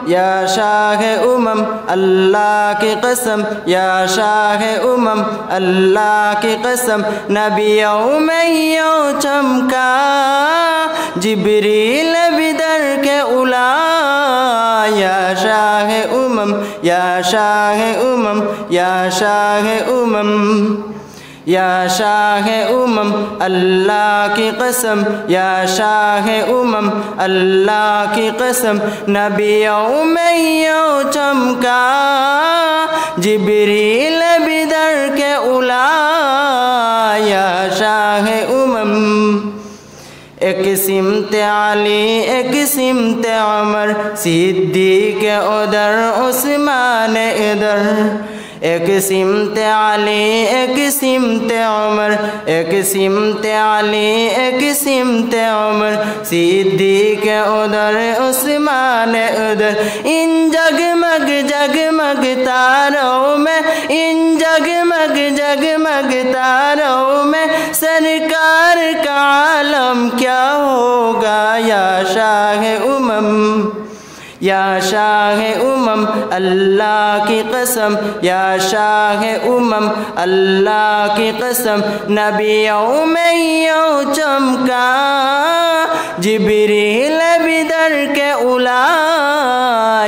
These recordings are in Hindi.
या शाह उमम अल्लाह की कसम, या शाह उमम अल्लाह की कसम। नबियों में यूं चमका जिब्रील बिदर के उला, या शाह उमम, या शाह उमम, या शाह उमम, या शाह उमम अल्लाह की कसम, या शाह उमम अल्लाह की कसम। नबियों में यूं चमका जिब्रील बिदर के उला, या शाह उमम। एक सिमत अली एक सिमत उमर, सिद्दीक़ उधर उस्मान इधर। एक सिमत अली एक सिमत उमर, एक सिमत अली एक सिमत उमर, सिद्दीक़ उधर उस्मान उधर। इन जगमग जगमग तारों में, इन जगमग जगमग तारों में सरकार का आलम क्या होगा, या शाह उमम, या शाह उमम अल्लाह की कसम, या शाह उमम अल्लाह की कसम। नबियों में यूं चमका जिब्रील बिदर के उला,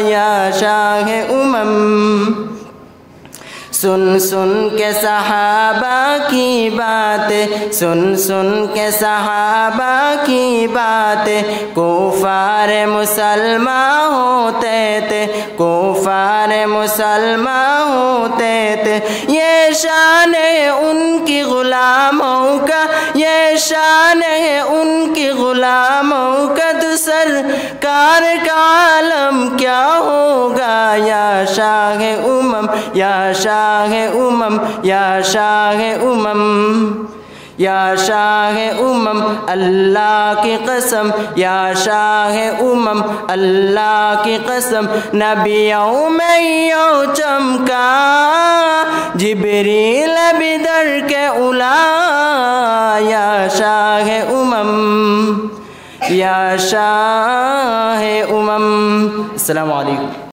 या शाह उमम। सुन सुन के सहाबा की बातें, सुन सुन के सहाबा की बातें, कुफार मुसलमान होते थे, कुफार मुसलमान होते थे। ये शान है उनकी गुलामों का, ये शान है उनकी गुलामों का, तो सरकार का आलम क्या होगा, या शाह उमम, या शाह उमम, या शाह उमम, या शाह उमम अल्लाह की कसम, या शाह उमम अल्लाह की कसम। नबियों में यूं चमका जिब्रील बिदर के उला, या शाह उमम, या शाह उमम। अस्सलामु अलैकुम।